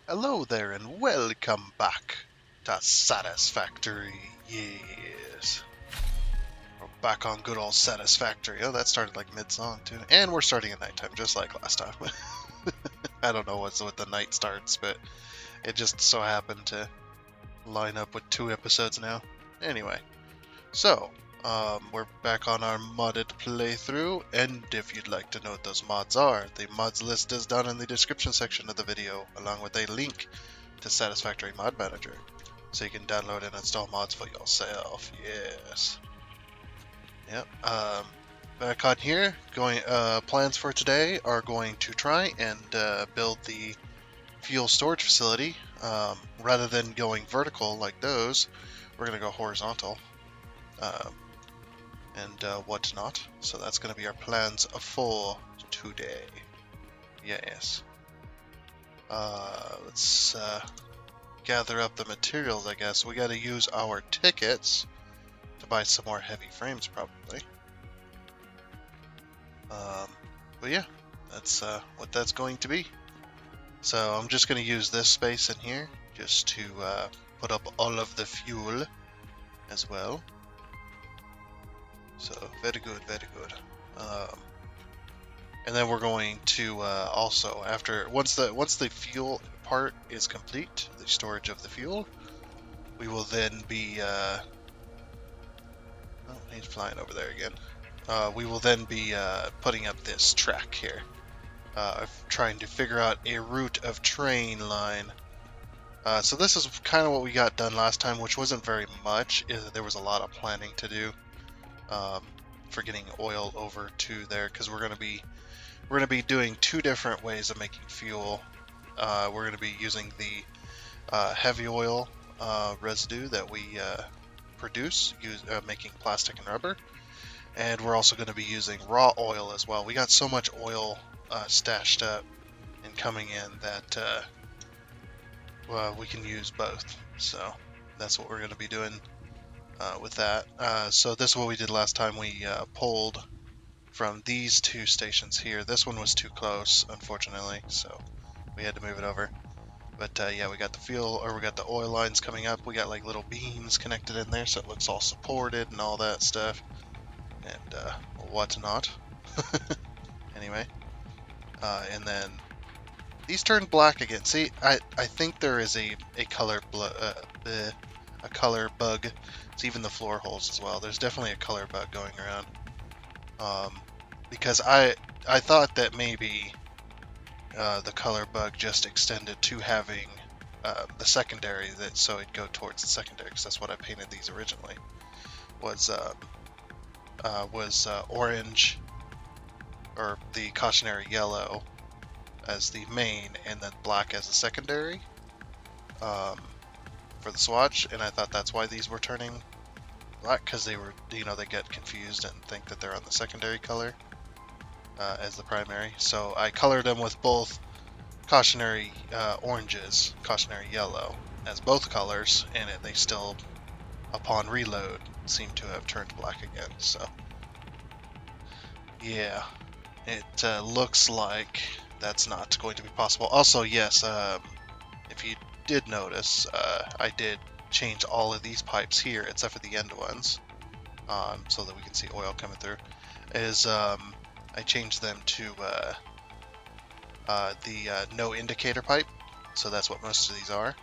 Hello there and welcome back to Satisfactory. Yes. We're back on good old Satisfactory. Oh, that started like mid-song too. And we're starting at nighttime just like last time. I don't know what's with the night starts, but it just so happened to line up with 2 episodes now. Anyway, so we're back on our modded playthrough, and if you'd like to know what those mods are, the mods list is down in the description section of the video, along with a link to Satisfactory Mod Manager, so you can download and install mods for yourself. Yes. Yep. Back on here, plans for today are going to try and build the fuel storage facility. Rather than going vertical like those, we're going to go horizontal. Um, and whatnot. So that's going to be our plans for today. Yes. Let's gather up the materials, I guess. We got to use our tickets to buy some more heavy frames, probably. But yeah, that's what that's going to be. So I'm just going to use this space in here just to put up all of the fuel as well. So very good, very good. And then we're going to also, once the fuel part is complete, the storage of the fuel, we will then be oh, he's flying over there again. We will then be putting up this track here, trying to figure out a route of train line. So this is kind of what we got done last time, which wasn't very much. There was a lot of planning to do for getting oil over to there, because we're going to be doing 2 different ways of making fuel. We're going to be using the heavy oil residue that we produce, making plastic and rubber. And we're also going to be using raw oil as well. We got so much oil stashed up and coming in that we can use both. So that's what we're going to be doing with that. So this is what we did last time. We pulled from these 2 stations here. This one was too close, unfortunately, so we had to move it over. But yeah, we got the oil lines coming up. We got like little beams connected in there, so it looks all supported and all that stuff, and whatnot. Anyway, and then these turn black again. See, I think there is a color a color bug. It's even the floor holes as well. There's definitely a color bug going around. Because I thought that maybe the color bug just extended to having the secondary, so it'd go towards the secondary, because that's what I painted these originally. Was orange, or the cautionary yellow as the main, and then black as the secondary for the swatch. And I thought that's why these were turning black, because they were, they get confused and think that they're on the secondary color as the primary. So I colored them with both cautionary oranges, cautionary yellow as both colors, and they still, upon reload, seem to have turned black again. So yeah, it looks like that's not going to be possible. Also, yes, if you did notice, I did change all of these pipes here, except for the end ones, so that we can see oil coming through. I changed them to the no indicator pipe, so that's what most of these are.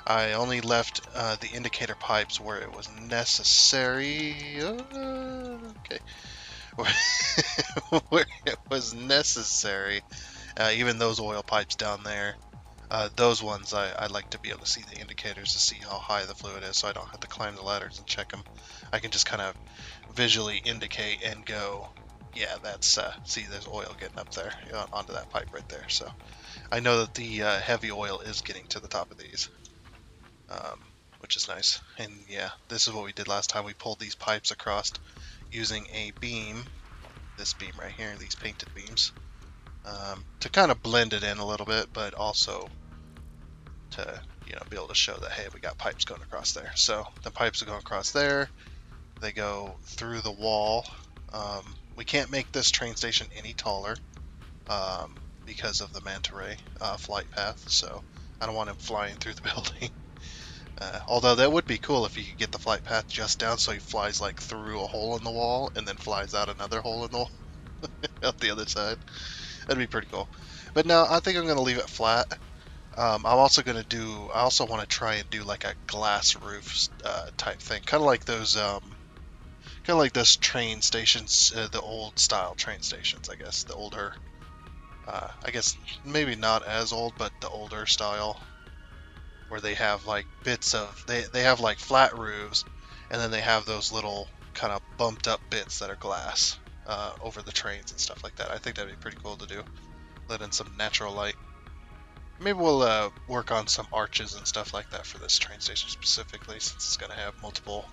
I only left the indicator pipes where it was necessary. Okay. Where it was necessary. Even those oil pipes down there, those ones I like to be able to see the indicators to see how high the fluid is, so I don't have to climb the ladders and check them. I can just kind of visually indicate and go, yeah, that's see, there's oil getting up there onto that pipe right there. So I know that the heavy oil is getting to the top of these, which is nice. And yeah, this is what we did last time. We pulled these pipes across using a beam, this beam right here, these painted beams, to kind of blend it in a little bit, but also to be able to show that, hey, we got pipes going across there. So the pipes are going across there. They go through the wall. We can't make this train station any taller because of the manta ray flight path. So I don't want him flying through the building. Although that would be cool if you could get the flight path just down so he flies like through a hole in the wall and then flies out another hole in the wall out the other side. That'd be pretty cool. But no, I think I'm gonna leave it flat. I'm also gonna do. I also want to try and do like a glass roof type thing, kind of like those train stations, the old style train stations. I guess the older. I guess maybe not as old, but the older style where they have like bits of they have like flat roofs, and then they have those little kind of bumped up bits that are glass over the trains and stuff like that. I think that'd be pretty cool to do. Let in some natural light. Maybe we'll work on some arches and stuff like that for this train station specifically, since it's gonna have multiple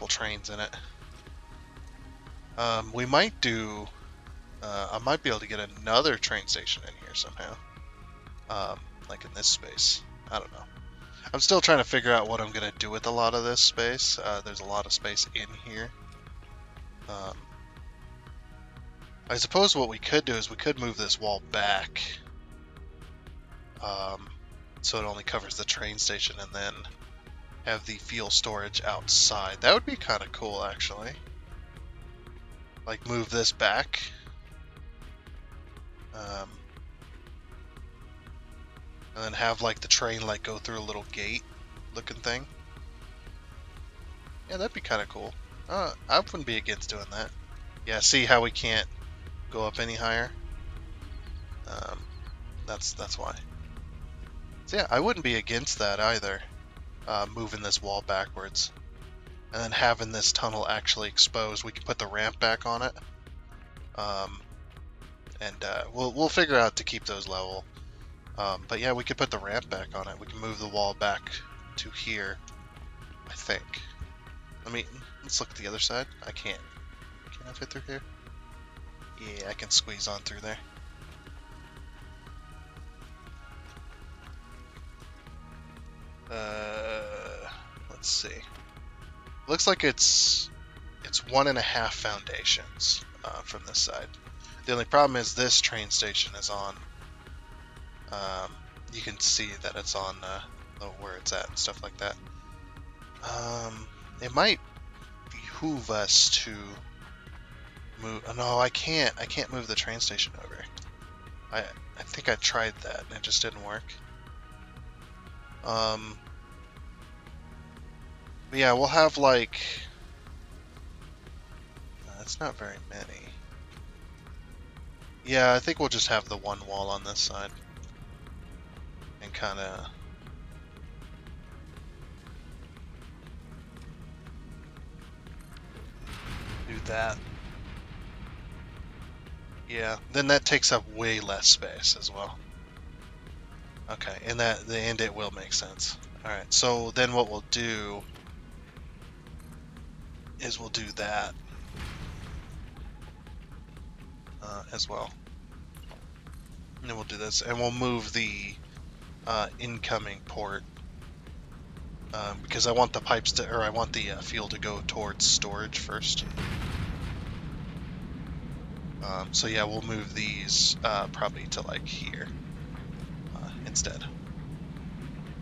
trains in it. We might do. I might be able to get another train station in here somehow, like in this space. I don't know. I'm still trying to figure out what I'm gonna do with a lot of this space. There's a lot of space in here. Um, I suppose what we could do is we could move this wall back, so it only covers the train station, and then have the fuel storage outside. That would be kind of cool, actually. Like, move this back. And then have, like, the train, like, go through a little gate looking thing. Yeah, that'd be kind of cool. I wouldn't be against doing that. Yeah, see how we can't go up any higher? That's why. So yeah, I wouldn't be against that either. Moving this wall backwards. And then having this tunnel actually exposed. We can put the ramp back on it. And we'll figure out to keep those level. But yeah, we could put the ramp back on it. We can move the wall back to here, I think. Let's look at the other side. I can't. Can I fit through here? Yeah, I can squeeze on through there. Let's see. Looks like it's 1.5 foundations from this side. The only problem is this train station is on. You can see that it's on where it's at and stuff like that. It might behoove us to move. Oh, no, I can't. I can't move the train station over. I think I tried that and it just didn't work. But yeah, we'll have like. It's not very many. Yeah, I think we'll just have the one wall on this side. And kind of do that. Yeah, then that takes up way less space as well. Okay, and it will make sense. All right, so then what we'll do is we'll do that as well. And then we'll do this, and we'll move the incoming port because I want the pipes to, or I want the fuel to go towards storage first. So yeah, we'll move these probably to like here instead,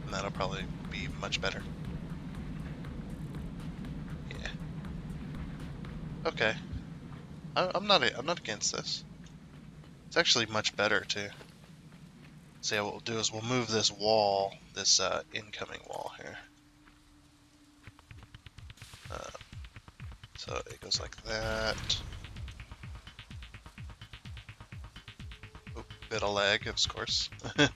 and that'll probably be much better. Yeah. Okay. I'm not against this. It's actually much better too. So yeah, what we'll do is we'll move this wall, this incoming wall here. So it goes like that. Oop, bit of lag, of course. And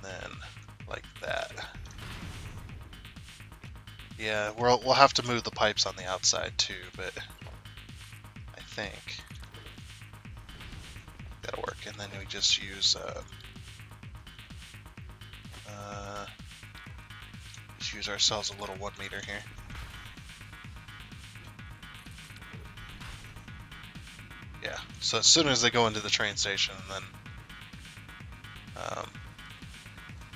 then like that. Yeah, we'll have to move the pipes on the outside too, but I think that'll work. And then we just use ourselves a little 1 meter here. Yeah, so as soon as they go into the train station, then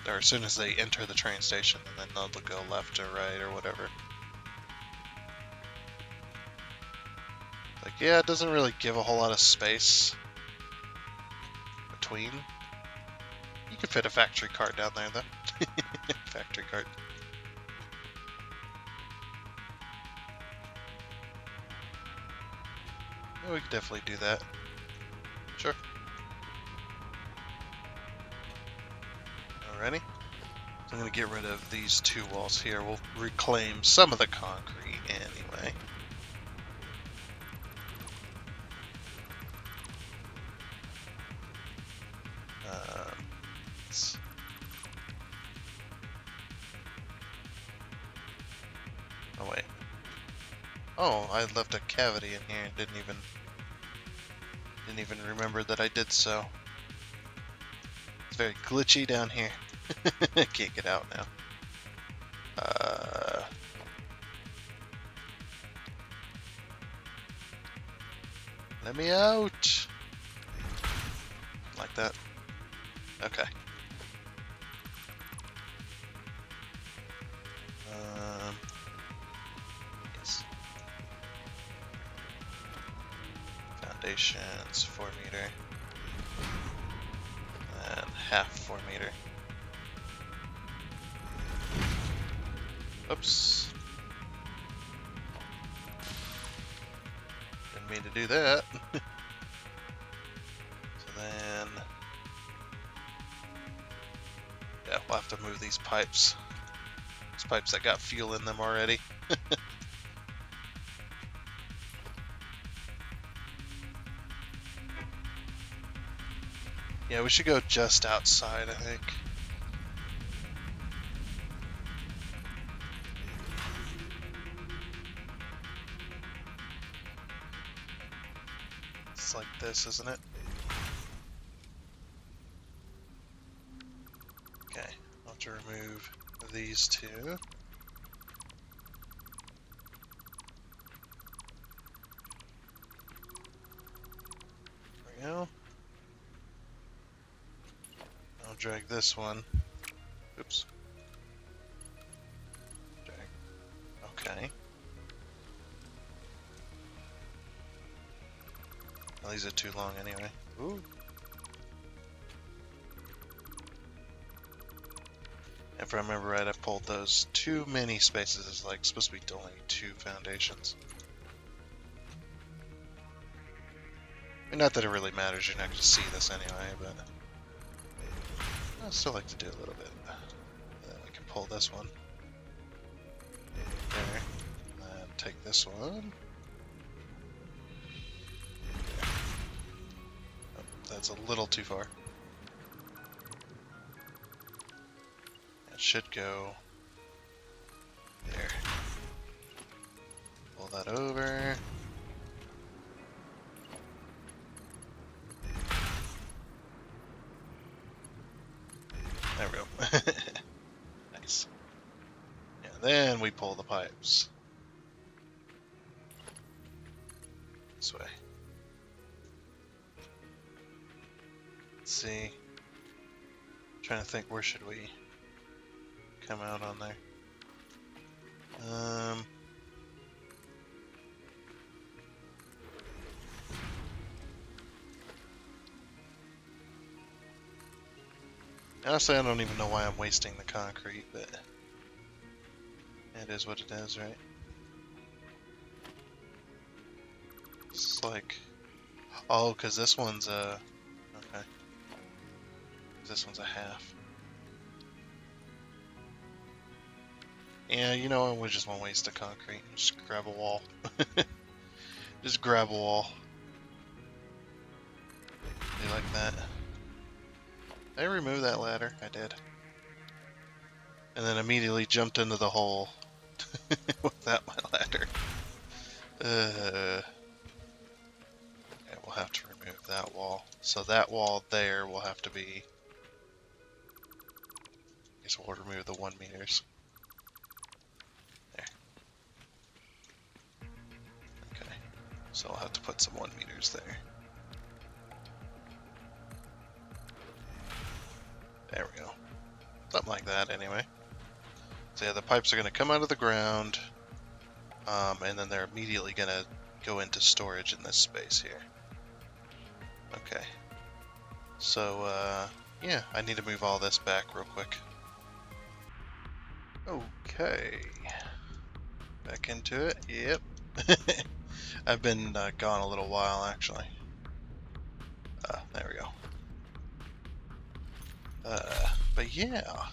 or as soon as they enter the train station, and then they'll go left or right or whatever. Like, yeah, it doesn't really give a whole lot of space. between. You could fit a factory cart down there, though. Factory cart. Yeah, we could definitely do that. Sure. Alrighty. So I'm going to get rid of these two walls here. We'll reclaim some of the concrete anyway. Oh wait. Oh, I left a cavity in here and didn't even remember that I did so. It's very glitchy down here. I can't get out now. Let me out. Like that. Okay. Yes. Foundations, 4 meter. And half 4 meter. Oops. Didn't mean to do that. So then... yeah, we'll have to move these pipes. These pipes that got fuel in them already. Yeah, we should go just outside, I think. It's like this, isn't it? Okay, I'll have to remove these two. There we go. I'll drag this one. Oops. Drag. Okay. Well, these are too long anyway. Ooh. If I remember right, I pulled those too many spaces. It's like supposed to be only 2 foundations. And not that it really matters, you're not going to see this anyway, but I still like to do a little bit. Then we can pull this one. There. And take this one. There. Oh, that's a little too far. It should go there. Pull that over. There we go. Nice. Yeah, then we pull the pipes. This way. Let's see. Trying to think, where should we come out on there? Honestly, I don't even know why I'm wasting the concrete, but it is what it is, right? It's like, oh, because this one's a, okay. This one's a half. Yeah, you know, we just won't waste the concrete. Just grab a wall. Just grab a wall. Do you like that? Did I remove that ladder? I did. And then immediately jumped into the hole without my ladder. Okay, we'll have to remove that wall. So that wall there will have to be... I guess we'll remove the 1 meters. There. Okay. So I'll have to put some 1 meters there. There we go. Something like that, anyway. So yeah, the pipes are going to come out of the ground, and then they're immediately going to go into storage in this space here. Okay. So, yeah, I need to move all this back real quick. Okay. Back into it. Yep. I've been gone a little while, actually. There we go. But yeah.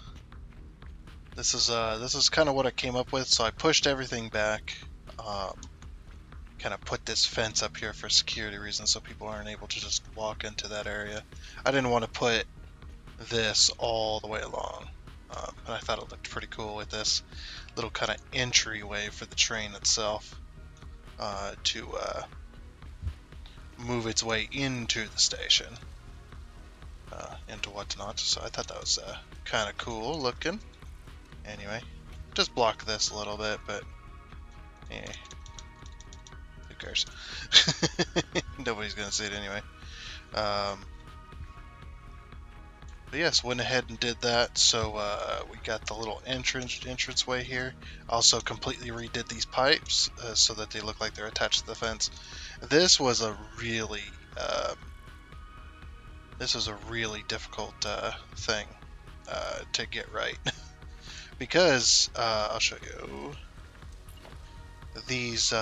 This is kind of what I came up with. So I pushed everything back. Kind of put this fence up here for security reasons so people aren't able to just walk into that area. I didn't want to put this all the way along. But I thought it looked pretty cool with this little kind of entryway for the train itself to move its way into the station, into whatnot. So I thought that was kind of cool looking. Anyway, just block this a little bit, but eh, who cares? Nobody's gonna see it anyway. But yes, went ahead and did that. So we got the little entranceway here. Also completely redid these pipes so that they look like they're attached to the fence. This was a really difficult thing to get right because I'll show you these.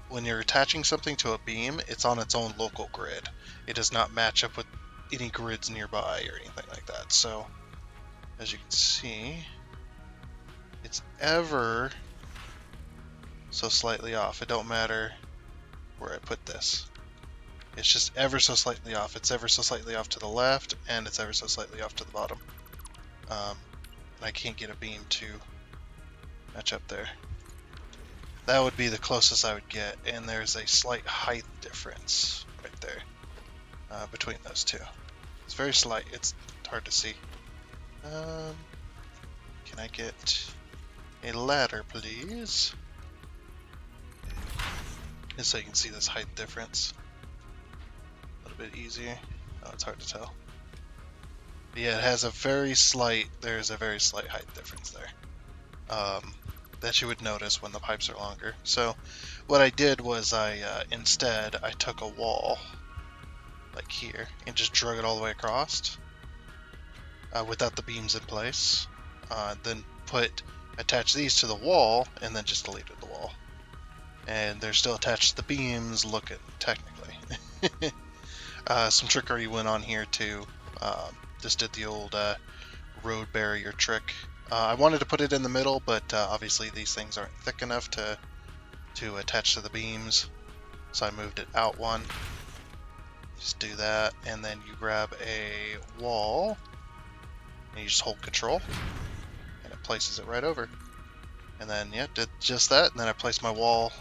When you're attaching something to a beam, it's on its own local grid. It does not match up with any grids nearby or anything like that. So, as you can see, it's ever so slightly off. It don't matter where I put this. It's just ever so slightly off. It's ever so slightly off to the left, and it's ever so slightly off to the bottom. And I can't get a beam to match up there. That would be the closest I would get, and there's a slight height difference right there between those two. It's very slight. It's hard to see. Can I get a ladder, please? Just so you can see this height difference a little bit easier. Oh, it's hard to tell. But yeah, it has there's a very slight height difference there. That you would notice when the pipes are longer. So what I did was instead I took a wall like here and just drug it all the way across without the beams in place. Then attach these to the wall and then just deleted the wall. And they're still attached to the beams looking technically. Some trickery went on here too. Just did the old road barrier trick. I wanted to put it in the middle, but obviously these things aren't thick enough to attach to the beams, so I moved it out one. Just do that, and then you grab a wall, and you just hold Control, and it places it right over. And then, yeah, did just that, and then I placed my wall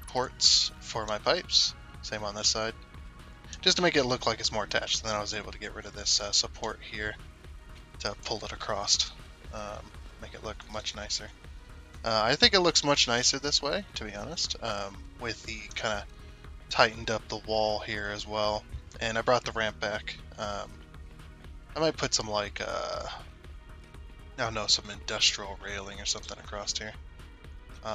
ports for my pipes. Same on this side, just to make it look like it's more attached. And then I was able to get rid of this support here to pull it across, make it look much nicer. I think it looks much nicer this way, to be honest, with the kind of tightened up the wall here as well. And I brought the ramp back. I might put some like, some industrial railing or something across here.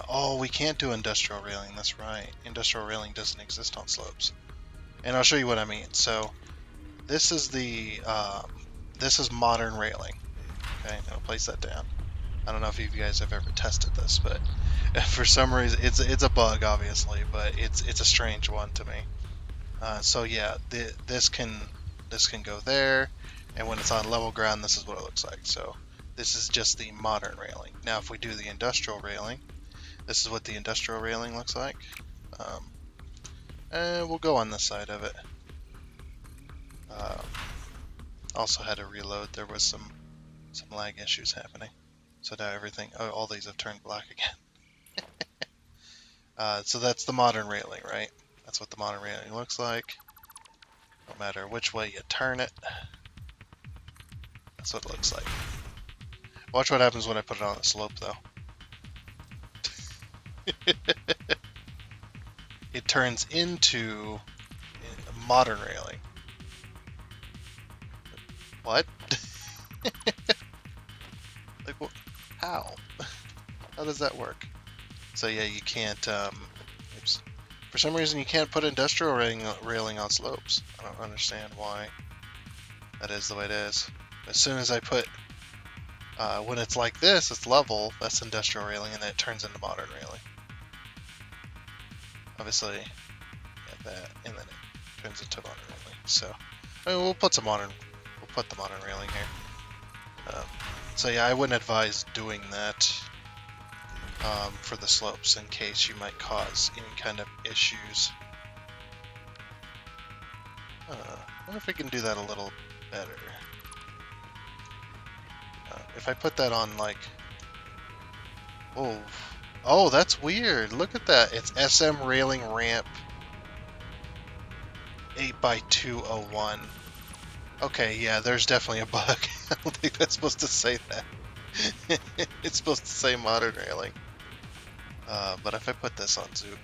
Oh, we can't do industrial railing, that's right. Industrial railing doesn't exist on slopes. And I'll show you what I mean. So, this is modern railing. Okay, I'll place that down. I don't know if you guys have ever tested this, but for some reason, it's a bug, obviously, but it's a strange one to me. So yeah, this can go there, and when it's on level ground, this is what it looks like. So this is just the modern railing. Now, if we do the industrial railing, this is what the industrial railing looks like. And we'll go on this side of it. Also had to reload. There was some lag issues happening. So now all these have turned black again. So that's the modern railing, right? That's what the modern railing looks like. No matter which way you turn it, that's what it looks like. Watch what happens when I put it on the slope, though. It turns into modern railing. What? Like, how? How does that work? So yeah, you can't, oops. For some reason, you can't put industrial railing on slopes. I don't understand why that is the way it is. As soon as I put, when it's like this, it's level, that's industrial railing, and then it turns into modern railing. Obviously, yeah, that, and then it turns into modern railing. So, I mean, we'll put the modern railing here. So yeah, I wouldn't advise doing that for the slopes in case you might cause any kind of issues. I wonder if we can do that a little better. If I put that on like, oh, that's weird. Look at that. It's SM railing ramp 8x201. Okay, yeah, there's definitely a bug. I don't think that's supposed to say that. It's supposed to say modern railing. But if I put this on Zoop,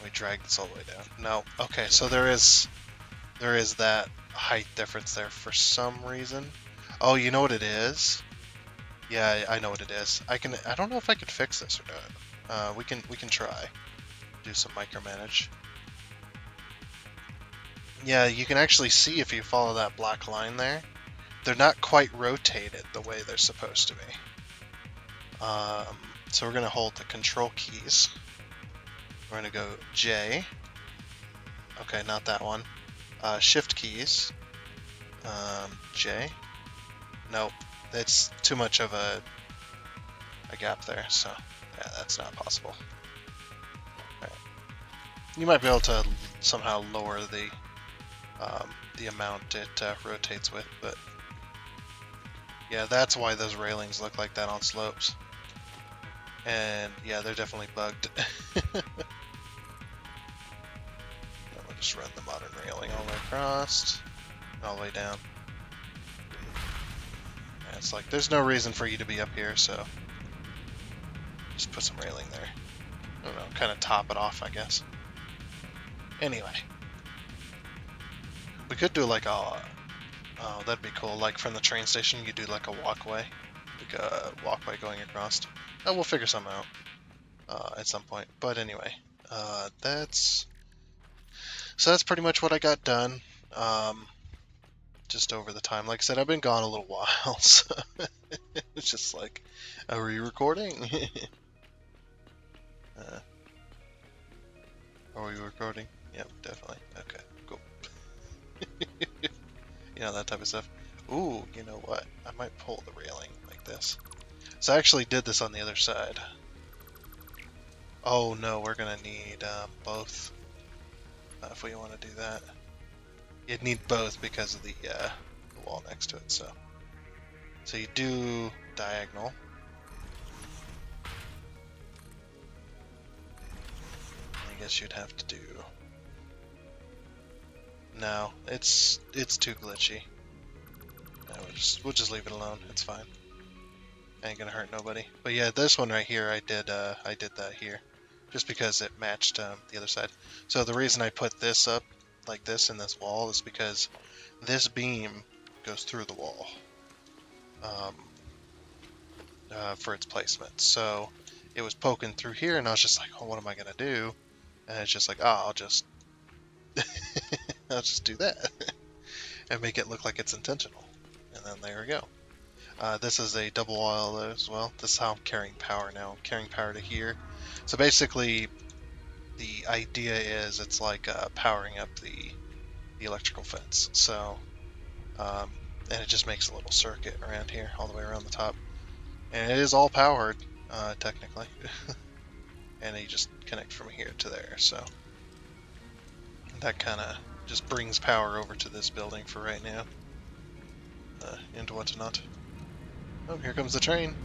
we drag this all the way down. No, okay, so there is that height difference there for some reason. Oh, you know what it is? Yeah, I know what it is. I don't know if I could fix this or not. We can try. Do some micromanage. Yeah, you can actually see if you follow that black line there. They're not quite rotated the way they're supposed to be. So we're gonna hold the control keys. We're gonna go J. Okay, not that one. Shift keys. J. Nope, it's too much of a gap there, so yeah, that's not possible. Right. You might be able to somehow lower the amount it rotates with, but yeah, that's why those railings look like that on slopes. And yeah, they're definitely bugged. We'll just run the modern railing all the way across, all the way down. Yeah, it's like there's no reason for you to be up here, so just put some railing there. I don't know, kind of top it off, I guess. Anyway, we could do like a, oh, that'd be cool. Like from the train station, you do like a walkway going across. Oh, we'll figure something out at some point. But anyway, that's pretty much what I got done. Just over the time. Like I said, I've been gone a little while, so it's just like, are we recording? Are we recording? Yep, definitely. Okay, cool. You know, that type of stuff. Ooh, you know what? I might pull the railing like this. So I actually did this on the other side. Oh no, we're gonna need both if we want to do that. You'd need both because of the wall next to it. So you do diagonal. I guess you'd have to do. No, it's too glitchy. No, we'll just leave it alone. It's fine. Ain't gonna hurt nobody. But yeah, this one right here, I did that here, just because it matched the other side. So the reason I put this up like this in this wall is because this beam goes through the wall for its placement. So it was poking through here, and I was just like, oh, what am I gonna do? And it's just like, oh, I'll just do that and make it look like it's intentional. And then there we go. This is a double wall as well. This is how I'm carrying power now. I'm carrying power to here. So basically, the idea is it's like powering up the electrical fence. So, and it just makes a little circuit around here, all the way around the top. And it is all powered, technically. And you just connect from here to there. So that kind of just brings power over to this building for right now. Into whatnot. Oh, here comes the train.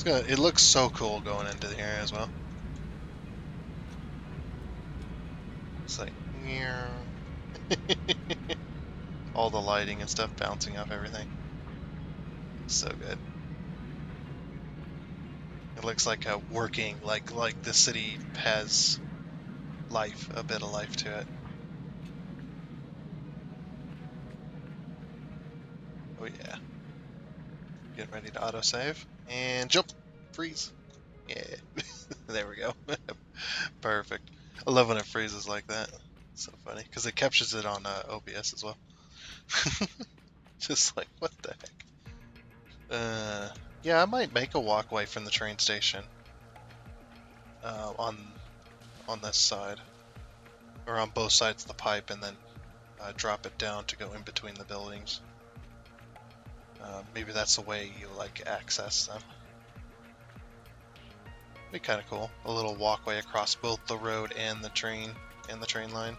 It looks so cool going into the area as well. It's like, all the lighting and stuff bouncing off everything. So good. It looks like a working, like the city has life, a bit of life to it. Oh yeah. Getting ready to autosave. And jump! Freeze! Yeah. There we go. Perfect. I love when it freezes like that. It's so funny because it captures it on OBS as well. Just like what the heck. Yeah, I might make a walkway from the train station on this side, or on both sides of the pipe, and then drop it down to go in between the buildings. Maybe that's the way you like access them. Be kind of cool. A little walkway across both the road and the train line.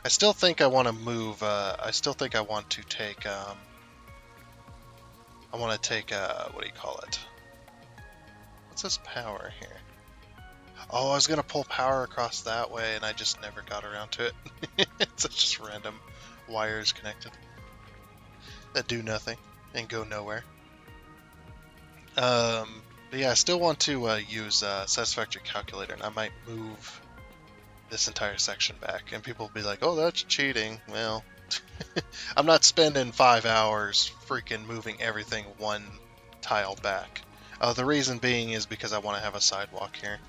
I still think I want to move. I still think I want to take. I want to take. What do you call it? What's this power here? Oh, I was gonna pull power across that way, and I just never got around to it. It's just random wires connected that do nothing and go nowhere. But yeah, I still want to use Satisfactory calculator, and I might move this entire section back. And people will be like, "Oh, that's cheating." Well, I'm not spending 5 hours freaking moving everything one tile back. The reason being is because I want to have a sidewalk here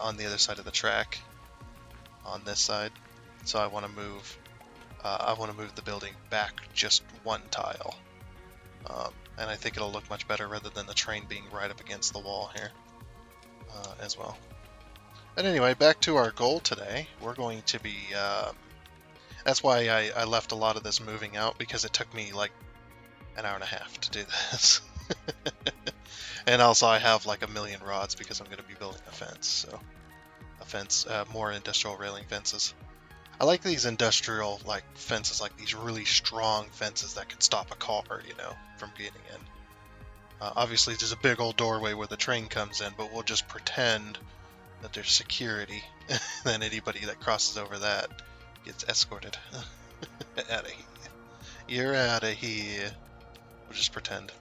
on the other side of the track, on this side. So I want to move. I want to move the building back just one tile. And I think it'll look much better rather than the train being right up against the wall here as well. But anyway, back to our goal today. We're going to be... that's why I left a lot of this moving out, because it took me like an hour and a half to do this. And also I have like 1,000,000 rods because I'm going to be building a fence. So a fence, more industrial railing fences. I like these industrial like fences, like these really strong fences that can stop a car, you know, from getting in. Obviously, there's a big old doorway where the train comes in, but we'll just pretend that there's security. Then anybody that crosses over that gets escorted out of here. You're out of here. We'll just pretend.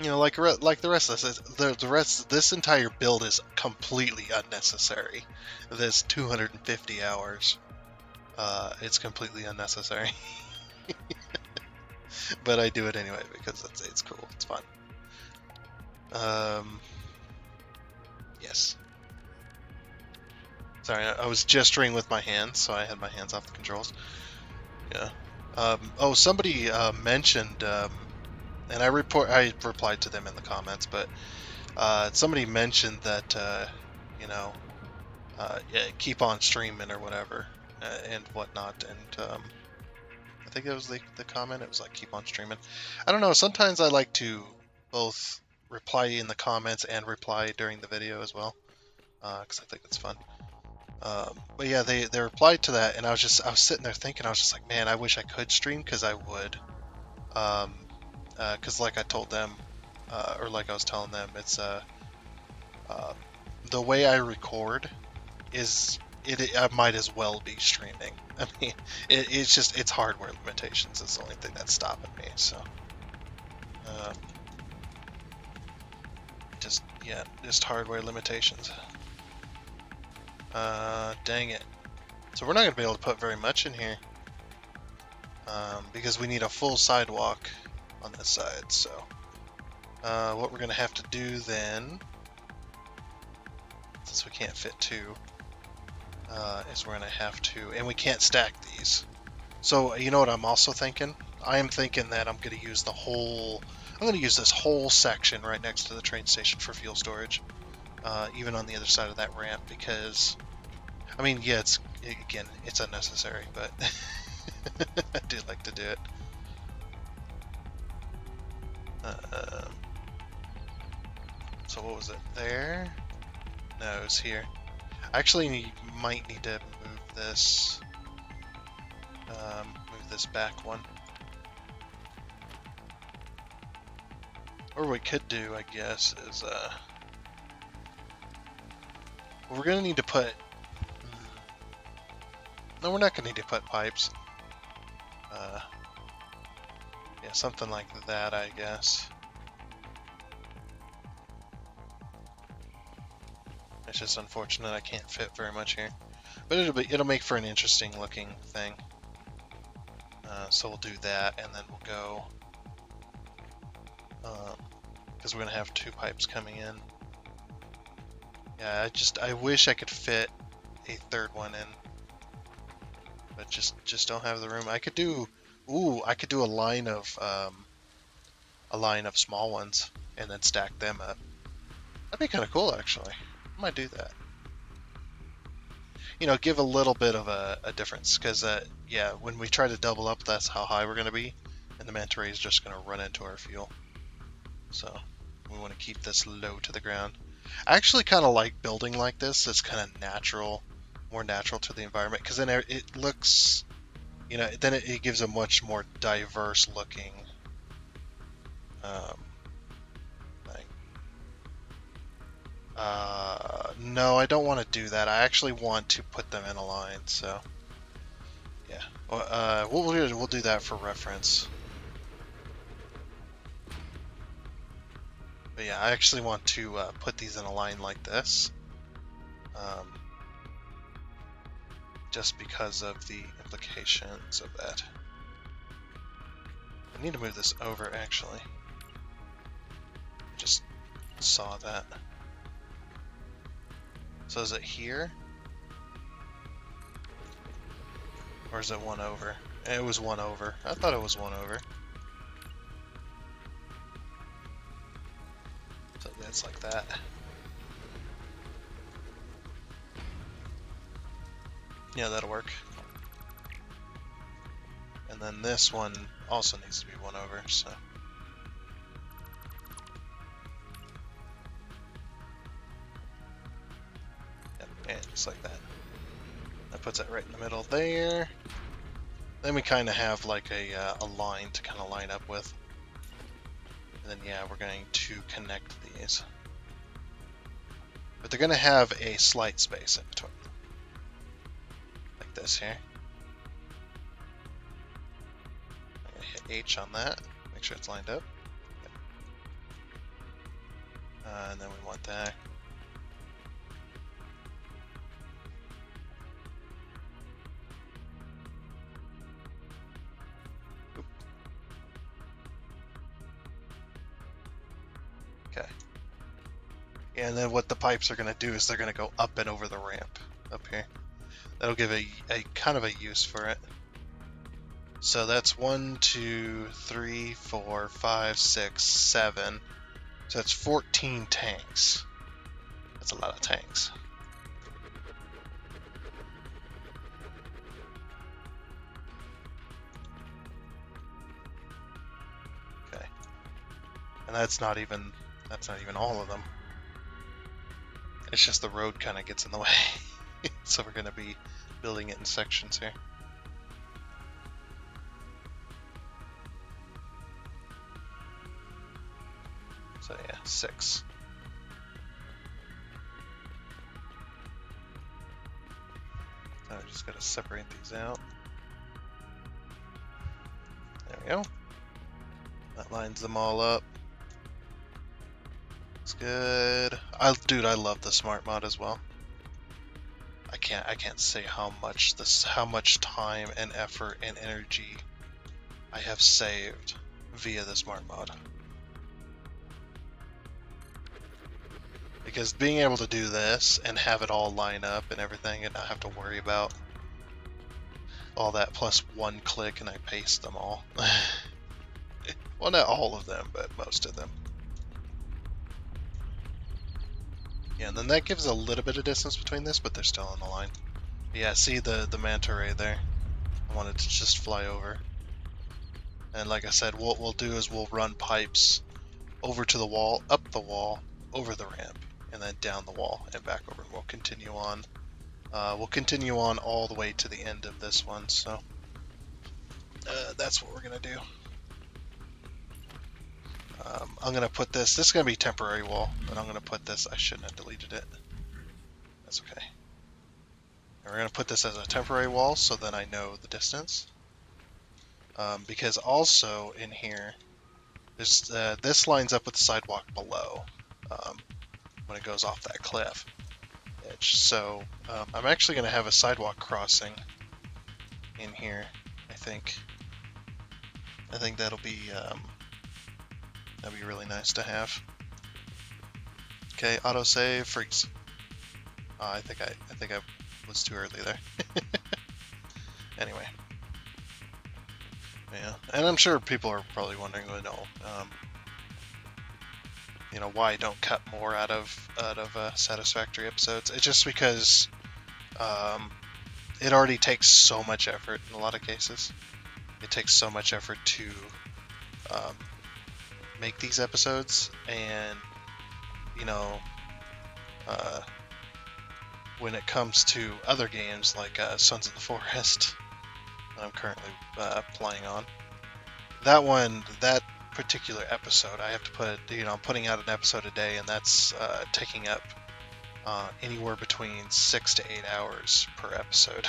You know, like the rest of this, the rest of this entire build is completely unnecessary. There's 250 hours. It's completely unnecessary. But I do it anyway because it's cool. It's fun. Yes. Sorry, I was gesturing with my hands, so I had my hands off the controls. Yeah. Oh, somebody mentioned, and I replied to them in the comments, but somebody mentioned that you know, yeah, keep on streaming or whatever and whatnot, and I think that was the comment. It was like keep on streaming. I don't know. Sometimes I like to both reply in the comments and reply during the video as well, because I think it's fun. But yeah, they replied to that, and I was sitting there thinking, I was just like, man, I wish I could stream, because I would. Because like I told them, or like I was telling them, it's the way I record is I might as well be streaming. I mean, it's hardware limitations. It's the only thing that's stopping me. So, just hardware limitations. Dang it. So we're not going to be able to put very much in here. Because we need a full sidewalk on this side. So, what we're going to have to do then, since we can't fit two, is we're going to have to, and we can't stack these. So, you know what I'm also thinking? I am thinking that I'm going to use I'm going to use this whole section right next to the train station for fuel storage. Even on the other side of that ramp, because, I mean, yeah, it's unnecessary, but I do like to do it. So what was it? There? No, it was here. I actually might need to move this back one. Or what we could do, I guess, is we're gonna need to put. No, we're not gonna need to put pipes. Yeah, something like that, I guess. It's just unfortunate I can't fit very much here, but it'll make for an interesting looking thing. So we'll do that, and then we'll go, because we're gonna have two pipes coming in. Yeah, I wish I could fit a third one in, but just don't have the room. I could do, I could do a line of small ones and then stack them up. That'd be kind of cool, actually. I might do that. You know, give a little bit of a difference, because yeah, when we try to double up, that's how high we're going to be, and the manta ray is just going to run into our fuel. So we want to keep this low to the ground. I actually kind of like building like this. It's kind of natural, more natural to the environment, because then it looks, you know, then it gives a much more diverse looking thing. No, I don't want to do that. I actually want to put them in a line, so yeah. We'll do that for reference. But yeah, I actually want to put these in a line like this. Just because of the implications of that. I need to move this over, actually. Just saw that. So is it here? Or is it one over? It was one over. I thought it was one over. So that's like that. Yeah, that'll work. And then this one also needs to be one over, so. Yep, and just like that. That puts it right in the middle there. Then we kind of have like a line to kind of line up with. And then yeah, we're going to connect these. But they're going to have a slight space in between. Like this here. I'm going to hit H on that. Make sure it's lined up. Yep. And then we want that. Okay. And then what the pipes are going to do is they're going to go up and over the ramp up here. That'll give a kind of a use for it. So that's 1, 2, 3, 4, 5, 6, 7. So that's 14 tanks. That's a lot of tanks. Okay. And that's not even all of them. It's just the road kind of gets in the way. So we're going to be building it in sections here. So yeah, 6. So I just got to separate these out. There we go. That lines them all up. It's good. Dude, I love the smart mod as well. I can't say how much time and effort and energy I have saved via the smart mod. Because being able to do this and have it all line up and everything and not have to worry about all that plus one click and I paste them all. Well, not all of them, but most of them. Yeah, and then that gives a little bit of distance between this, but they're still on the line. Yeah, see the manta ray there? I wanted to just fly over. And like I said, what we'll do is we'll run pipes over to the wall, up the wall, over the ramp, and then down the wall and back over. We'll continue on. We'll continue on all the way to the end of this one, so that's what we're going to do. I'm going to put this is going to be temporary wall, but I'm going to put this, I shouldn't have deleted it. That's okay. And we're going to put this as a temporary wall, so then I know the distance. Because also in here, this lines up with the sidewalk below when it goes off that cliff edge. So I'm actually going to have a sidewalk crossing in here. I think that'll be really nice to have. Okay, autosave, freeze. I think I was too early there. Anyway, yeah, and I'm sure people are probably wondering, why I don't cut more out of Satisfactory episodes. It's just because it already takes so much effort in a lot of cases. It takes so much effort to um, make these episodes, and you know, uh, when it comes to other games like Sons of the Forest that I'm currently playing on, that particular episode, I have to put, I'm putting out an episode a day, and that's taking up anywhere between 6 to 8 hours per episode.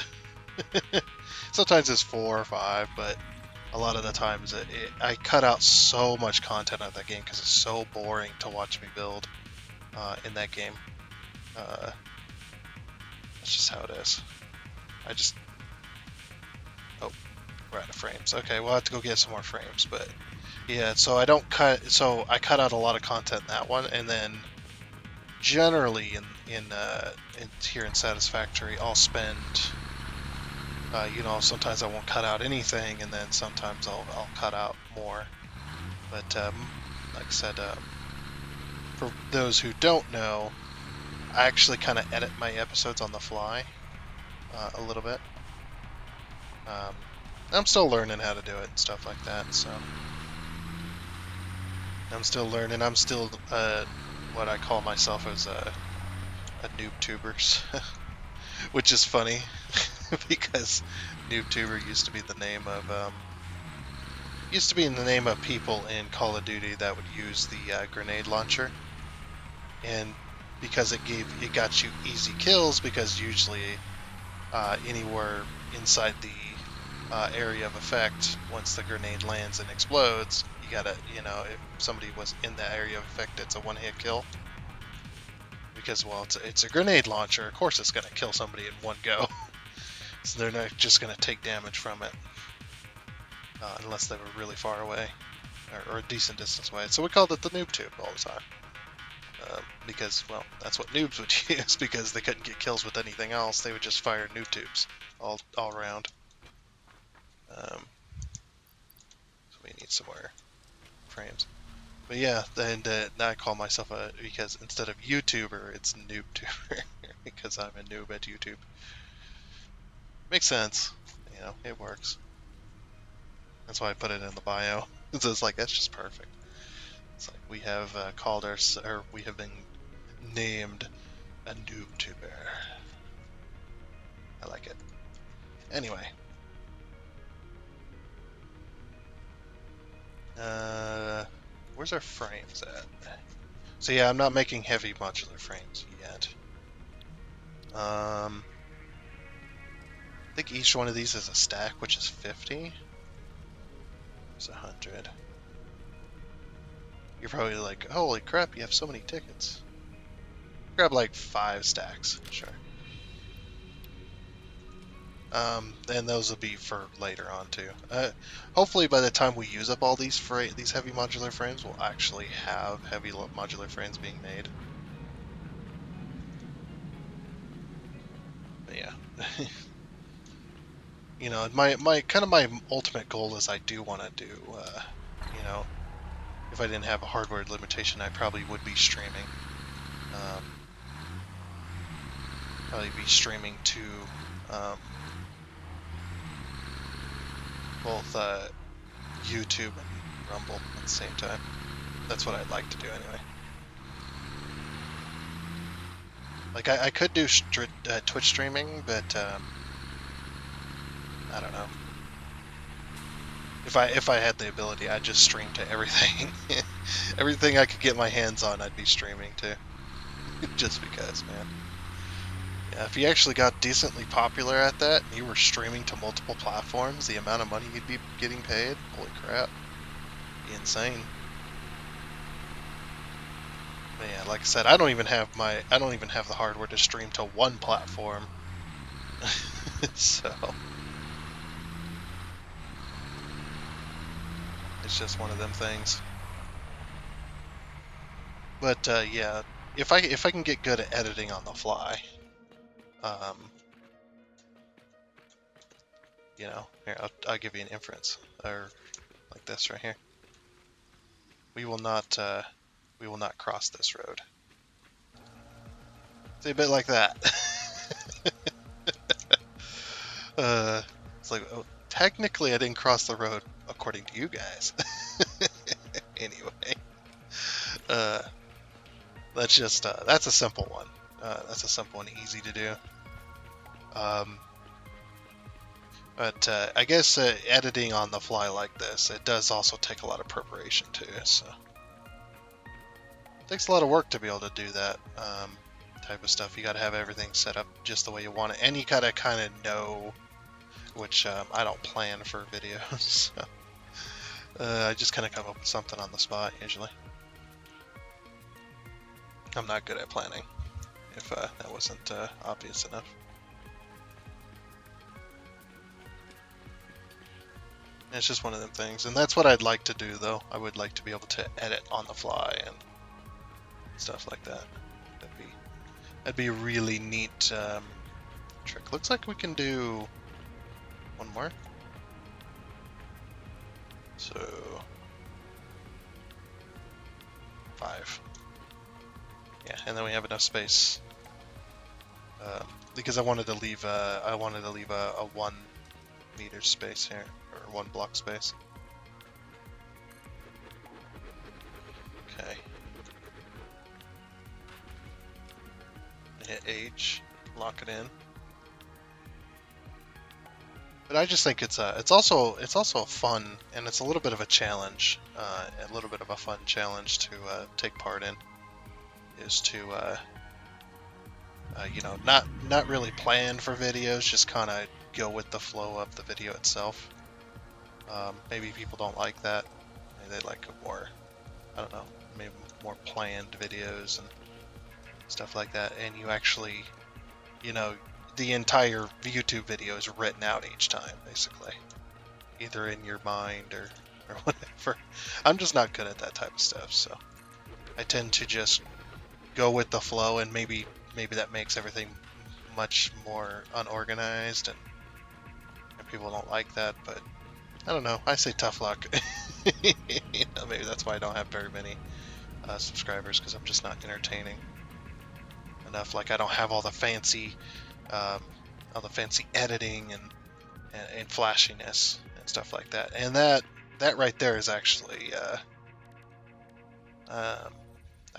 Sometimes it's 4 or 5, but a lot of the times I cut out so much content out of that game because it's so boring to watch me build in that game. That's just how it is. Oh, we're out of frames. Okay, we'll have to go get some more frames, but yeah, so I cut out a lot of content in that one, and then generally in here in Satisfactory, I'll spend, sometimes I won't cut out anything, and then sometimes I'll cut out more. But like I said, for those who don't know, I actually kind of edit my episodes on the fly a little bit. I'm still learning how to do it and stuff like that, so I'm still learning. I'm still what I call myself as a noob tubers, which is funny because noob tuber used to be the name of people in Call of Duty that would use the grenade launcher, and because it got you easy kills, because usually anywhere inside the area of effect, once the grenade lands and explodes, you gotta, if somebody was in that area of effect, it's a one-hit kill. Because, well, it's a grenade launcher, of course it's gonna kill somebody in one go. So they're not just gonna take damage from it. Unless they were really far away, or a decent distance away. So we called it the noob tube all the time. Because, well, that's what noobs would use, because they couldn't get kills with anything else. They would just fire noob tubes all around. So we need some more frames. But yeah, and now I call myself because instead of YouTuber, it's NoobTuber, because I'm a noob at YouTube. Makes sense. It works. That's why I put it in the bio. So it's like, that's just perfect. It's like we have we have been named a NoobTuber. I like it. Anyway. Where's our frames at? So yeah, I'm not making heavy modular frames yet. I think each one of these is a stack, which is 50. It's 100. You're probably like, holy crap, you have so many tickets. Grab like 5 stacks, sure. And those will be for later on too. Hopefully by the time we use up all these heavy modular frames, we'll actually have heavy modular frames being made. But yeah. my ultimate goal is I do want to do, if I didn't have a hardware limitation, I probably would be streaming. Probably be streaming to both YouTube and Rumble at the same time. That's what I'd like to do anyway. Like I could do Twitch streaming, but I don't know. If I had the ability, I'd just stream to everything. Everything I could get my hands on, I'd be streaming to. Just because, man. Yeah, if you actually got decently popular at that, and you were streaming to multiple platforms, the amount of money you'd be getting paid, holy crap, it'd be insane. But yeah, like I said, I don't even have the hardware to stream to one platform. So it's just one of them things. But yeah, if I can get good at editing on the fly, Um, you know, here, I'll give you an inference, or like this right here. We will not cross this road. It's a bit like that. It's like, oh, technically I didn't cross the road according to you guys. Anyway, uh, that's just that's a simple one. That's a simple one, easy to do. But I guess editing on the fly like this, it does also take a lot of preparation too. So it takes a lot of work to be able to do that type of stuff. You got to have everything set up just the way you want it, and you got to kind of know, which I don't plan for videos. So, I just kind of come up with something on the spot usually. I'm not good at planning, if that wasn't obvious enough. It's just one of them things, and that's what I'd like to do, though. I would like to be able to edit on the fly and stuff like that. That'd be a really neat trick. Looks like we can do one more. So 5. Yeah, and then we have enough space because I wanted to leave a 1 meter space here, or 1 block space. Okay. Hit H, lock it in. But I just think it's also a fun, and it's a little bit of a challenge, a little bit of a fun challenge to take part in. Is to you know, not really plan for videos, just kind of go with the flow of the video itself. Maybe people don't like that. Maybe they like more, I don't know, maybe more planned videos and stuff like that. And you actually, you know, the entire YouTube video is written out each time, basically, either in your mind or whatever. I'm just not good at that type of stuff, so I tend to just go with the flow, and maybe that makes everything much more unorganized, and people don't like that, but I don't know. I say tough luck. You know, maybe that's why I don't have very many subscribers, because I'm just not entertaining enough. Like, I don't have all the fancy editing and flashiness and stuff like that. And that right there is actually, I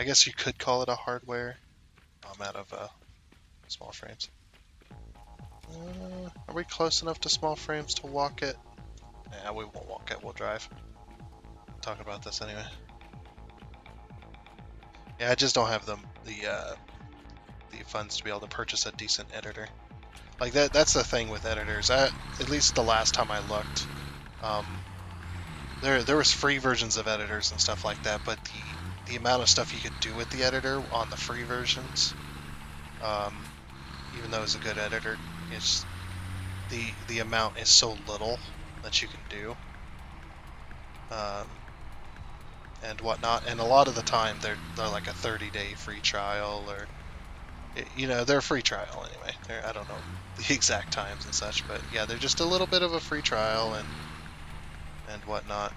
guess you could call it a hardware. I'm out of small frames. Are we close enough to small frames to walk it? Yeah, we won't walk it, we'll drive. Talk about this anyway. Yeah, I just don't have the funds to be able to purchase a decent editor. Like that's the thing with editors. At least the last time I looked, there was free versions of editors and stuff like that, but the amount of stuff you could do with the editor on the free versions, even though it's a good editor, it's the amount is so little that you can do, and whatnot. And a lot of the time they're like a 30-day free trial, or you know, they're a free trial anyway. I don't know the exact times and such, but yeah, they're just a little bit of a free trial and whatnot.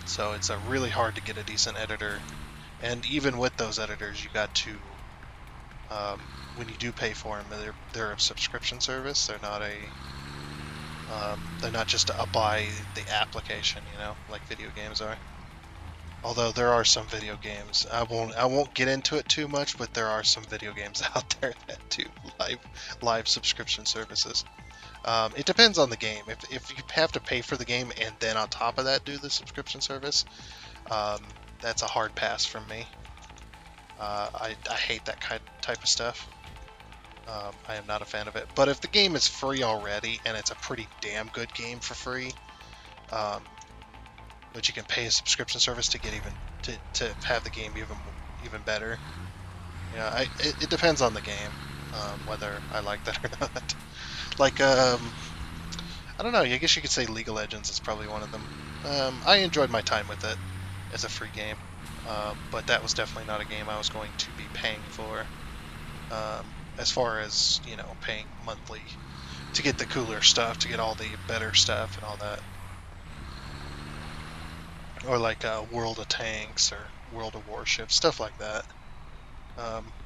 So it's really hard to get a decent editor, and even with those editors, you got to when you do pay for them, they're a subscription service. They're not just a buy the application, you know, like video games are. Although there are some video games, I won't get into it too much, but there are some video games out there that do live subscription services. It depends on the game. If you have to pay for the game and then on top of that do the subscription service, that's a hard pass from me. I hate that type of stuff. I am not a fan of it. But if the game is free already, and it's a pretty damn good game for free, but you can pay a subscription service to get to have the game even better. Yeah, it depends on the game, whether I like that or not. Like, I don't know, I guess you could say League of Legends is probably one of them. I enjoyed my time with it as a free game, but that was definitely not a game I was going to be paying for. as far as, you know, paying monthly to get the cooler stuff, to get all the better stuff and all that. Or like World of Tanks or World of Warships, stuff like that.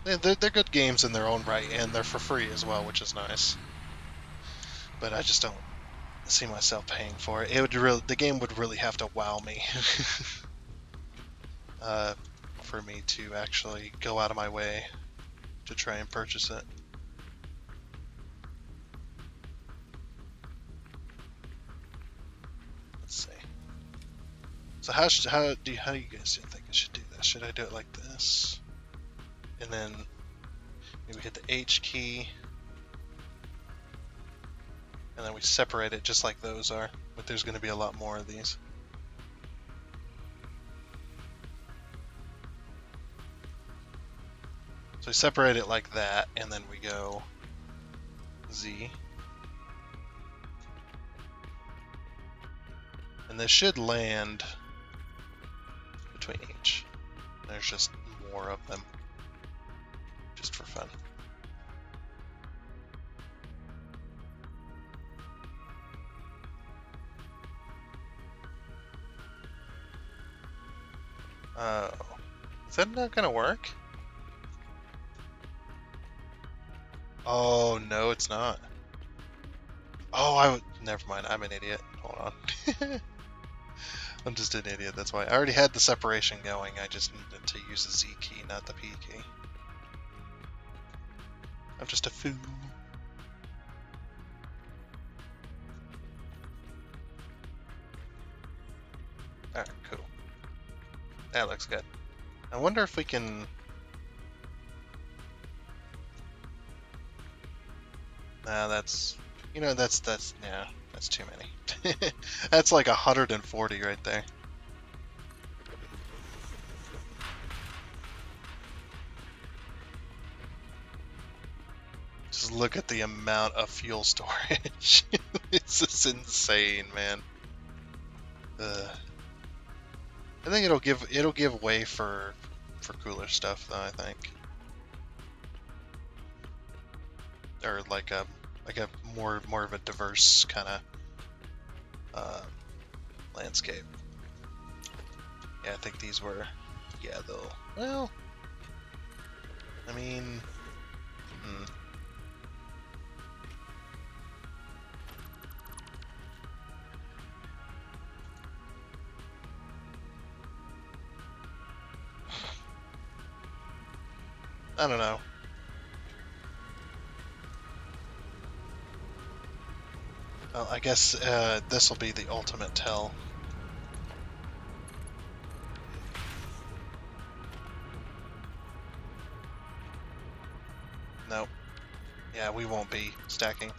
They're good games in their own right, and they're for free as well, which is nice. But I just don't see myself paying for it. The game would really have to wow me for me to actually go out of my way to try and purchase it. Let's see. So how do you guys think I should do this? Should I do it like this, and then maybe hit the H key, and then we separate it just like those are? But there's going to be a lot more of these. So we separate it like that, and then we go Z. And this should land between each. There's just more of them, just for fun. Oh, is that not gonna work? Oh, no, it's not. Oh, never mind. I'm an idiot. Hold on. I'm just an idiot. That's why I already had the separation going. I just needed to use the Z key, not the P key. I'm just a fool. Alright, cool. That looks good. I wonder if we can... Nah, that's... You know, that's too many. That's like 140 right there. Just look at the amount of fuel storage. It's just insane, man. I think it'll give way for cooler stuff though, I think. Or like a more of a diverse kind of landscape. Yeah, I think these were, yeah, though. Well, I mean, I don't know. Well, I guess this will be the ultimate tell. Nope. Yeah, we won't be stacking.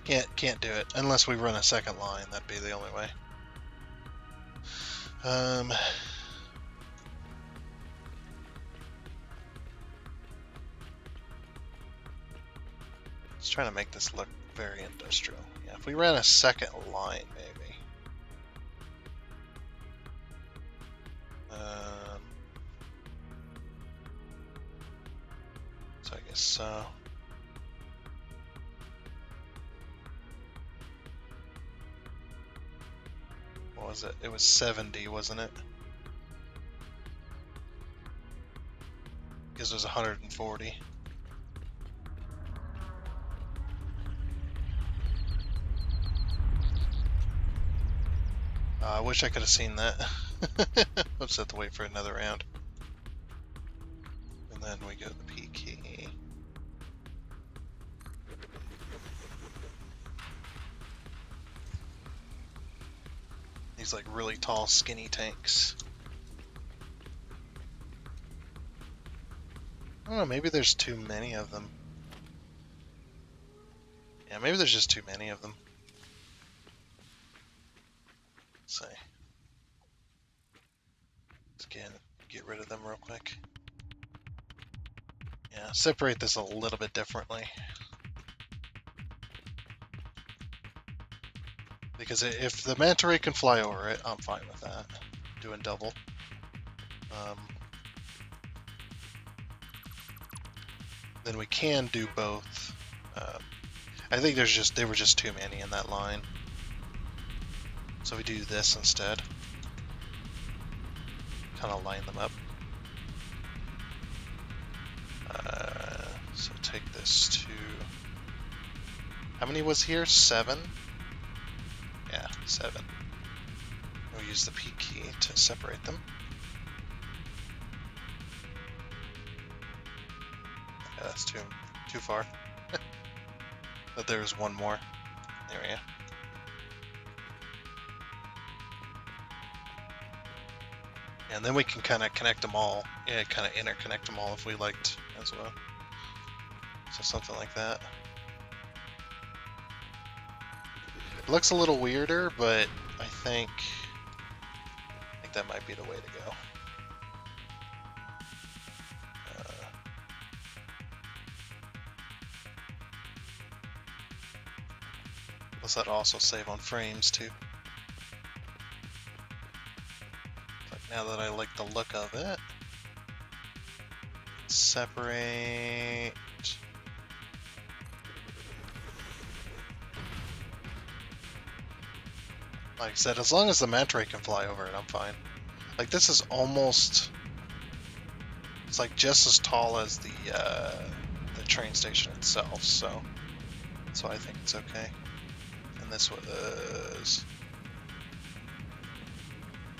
Can't do it unless we run a second line. That'd be the only way. Just trying to make this look very industrial. Yeah, if we ran a second line, maybe. So I guess so. What was it? It was 70, wasn't it? Because it was 140. I wish I could have seen that. I'll just have to wait for another round. And then we go to the P key. These like really tall, skinny tanks. I don't know, maybe there's too many of them. Yeah, maybe there's just too many of them. Let's see. Let's get rid of them real quick. Yeah, separate this a little bit differently. Because if the manta ray can fly over it, I'm fine with that. Doing double. then we can do both. I think there were just too many in that line. So we do this instead. Kind of line them up. So take this to... How many was here? 7? Yeah, 7. We'll use the P key to separate them. Yeah, that's too far. But there's one more. There we go. And then we can kind of connect them all. Yeah, kind of interconnect them all if we liked as well. So something like that. It looks a little weirder, but I think that might be the way to go. Plus that'll also save on frames too. But now that I like the look of it, separate. Like I said, as long as the manta ray can fly over it, I'm fine. Like this is almost, it's like just as tall as the train station itself, so I think it's okay. And this was,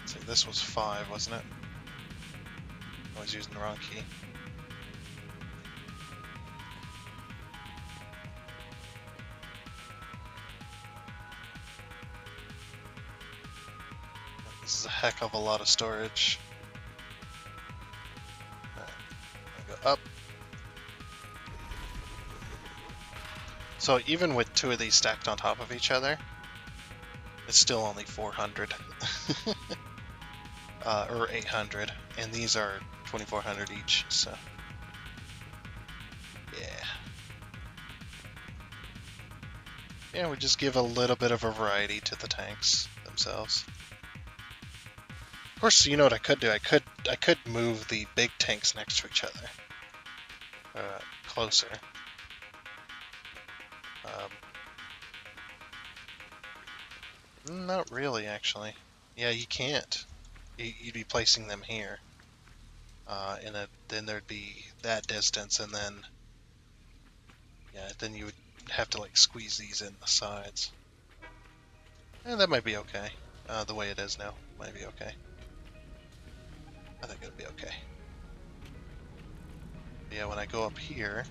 see, this was 5, wasn't it? I was using the wrong key. This is a heck of a lot of storage. I'll go up. So even with 2 of these stacked on top of each other, it's still only 400. Or 800. And these are 2400 each, so yeah. Yeah, we just give a little bit of a variety to the tanks themselves. Of course, you know what I could do? I could move the big tanks next to each other. Closer. Not really, actually. Yeah, you can't. You'd be placing them here. And then there'd be that distance, and then... Yeah, then you would have to, like, squeeze these in the sides. And that might be okay. The way it is now might be okay. I think it'll be okay. Yeah, when I go up here...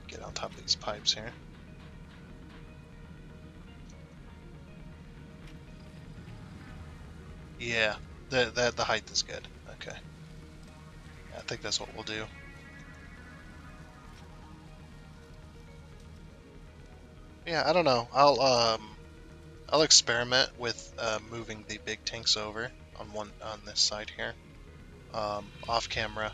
Get on top of these pipes here. Yeah, the height is good. Okay. Yeah, I think that's what we'll do. Yeah, I don't know. I'll experiment with moving the big tanks over on this side here, off camera.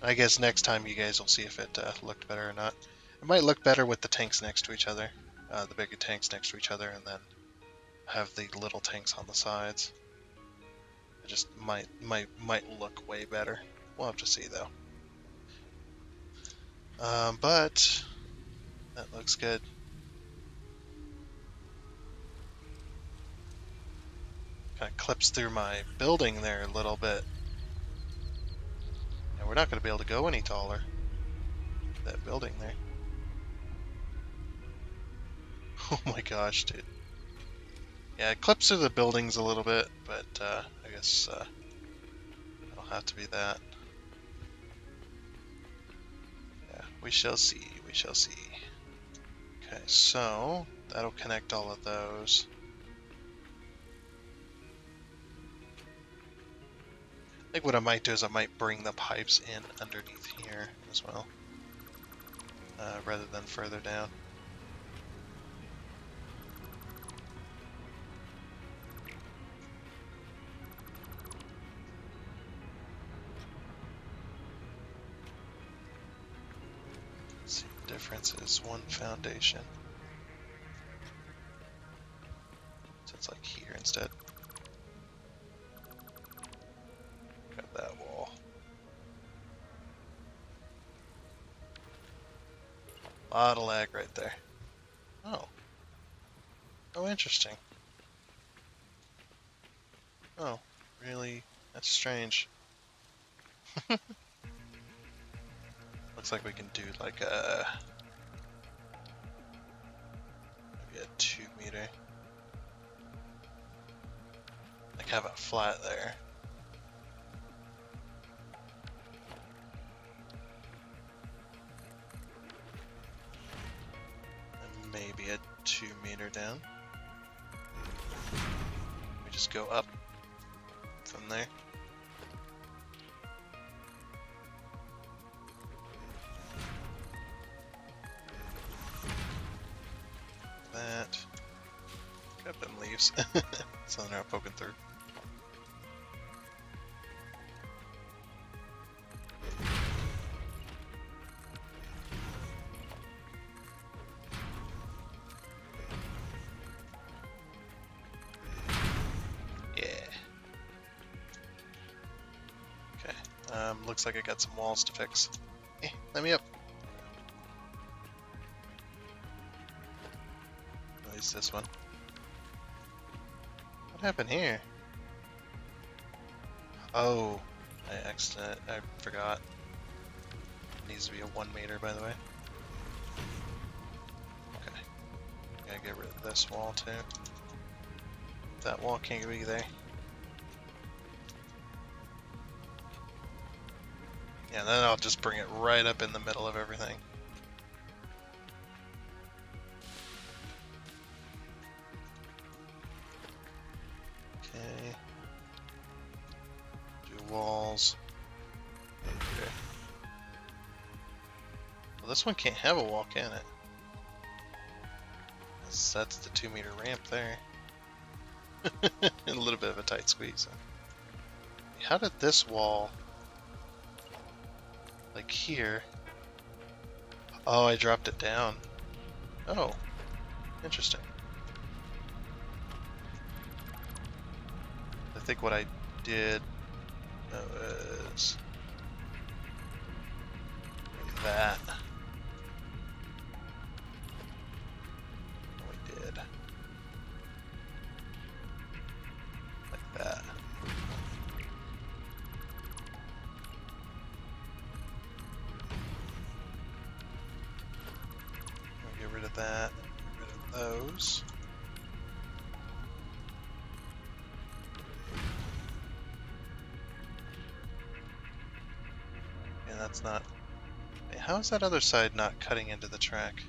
I guess next time you guys will see if it looked better or not. It might look better with the tanks next to each other, the bigger tanks next to each other, and then have the little tanks on the sides. It just might look way better. We'll have to see though. But that looks good. Kind of clips through my building there a little bit. And we're not going to be able to go any taller. That building there. Oh my gosh, dude. Yeah, it clips through the buildings a little bit, but I guess it'll have to be that. Yeah, we shall see, we shall see. Okay, so that'll connect all of those. I think what I might do is I might bring the pipes in underneath here as well, rather than further down. Let's see, the difference is 1 foundation. So it's like here instead. Got that wall. lot of lag right there. Oh. Oh, interesting. Oh, really? That's strange. Looks like we can do like a maybe a 2 meter. Like have it flat there. And maybe a 2 meter down. We just go up from there. That. Grab them leaves. So they're not poking through. Yeah. Okay. Looks like I got some walls to fix. Let me up. At least this one. What happened here? Oh, I forgot. It needs to be a 1 meter, by the way. Okay. Gotta get rid of this wall too. That wall can't be there. Yeah, then I'll just bring it right up in the middle of everything. Okay. Do walls. Okay. Well, this one can't have a wall, can it? That's the 2 meter ramp there. A little bit of a tight squeeze. How did this wall, like here? Oh, I dropped it down. Oh, interesting. I think what I did was like that. We did like that. We'll get rid of that. Get rid of those. And that's not. Wait, how is that other side not cutting into the track?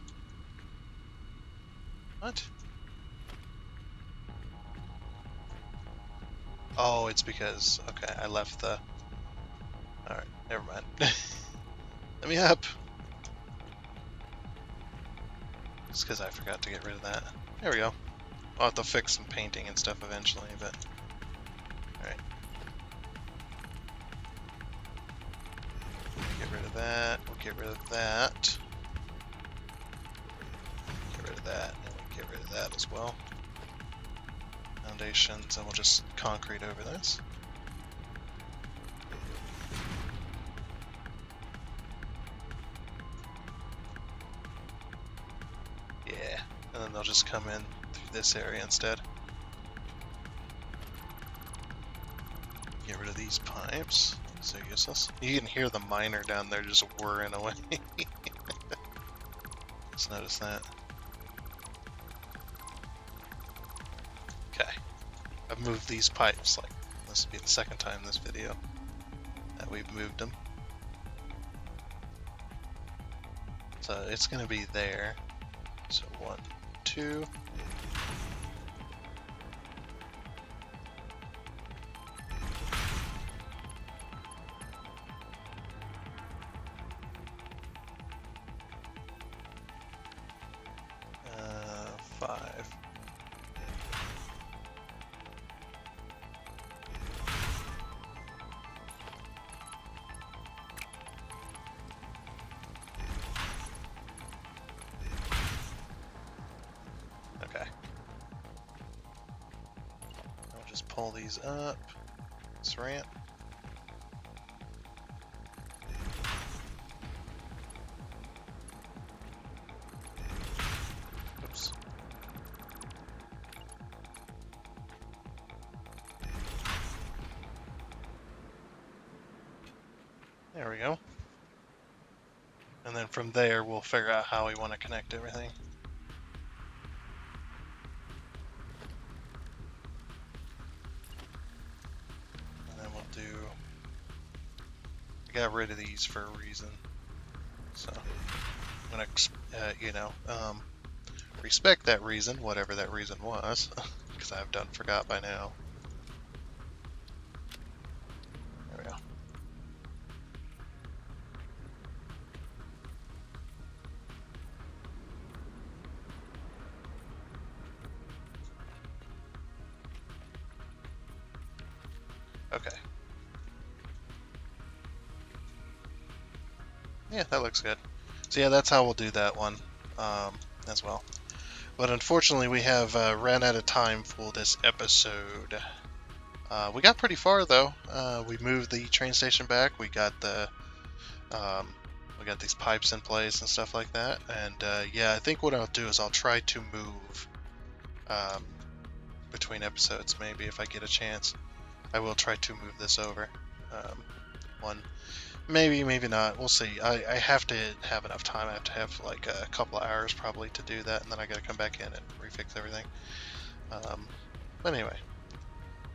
What? Oh, it's because, okay, I left the... Alright, never mind. Let me up! It's because I forgot to get rid of that. There we go. I'll have to fix some painting and stuff eventually, but... Alright. Get rid of that, we'll get rid of that. Get rid of that, and we'll get rid of that as well. Foundations, and we'll just concrete over this. Yeah, and then they'll just come in through this area instead. Get rid of these pipes, so useless. You can hear the miner down there just whirring away. Just notice that. Okay. I've moved these pipes, like, this will be the second time in this video that we've moved them. So it's going to be there. So 1, 2. Five. Okay. I'll just pull these up. This ramp. There we go. And then from there, we'll figure out how we want to connect everything. And then we'll do... I got rid of these for a reason. So, I'm going to, respect that reason, whatever that reason was, because I've done forgot by now. There we go. Okay. Yeah, that looks good. So yeah, that's how we'll do that one as well. But unfortunately, we have ran out of time for this episode. We got pretty far though. We moved the train station back. We got these pipes in place and stuff like that. And yeah, I think what I'll do is I'll try to move um, between episodes. Maybe if I get a chance, I will try to move this over. One, maybe, maybe not. We'll see. I have to have enough time. I have to have like a couple of hours probably to do that, and then I got to come back in and refix everything. But anyway.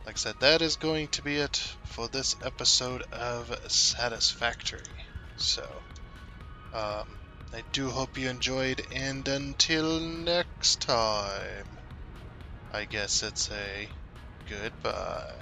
Like I said, that is going to be it for this episode of Satisfactory. So, I do hope you enjoyed, and until next time, I guess it's a goodbye.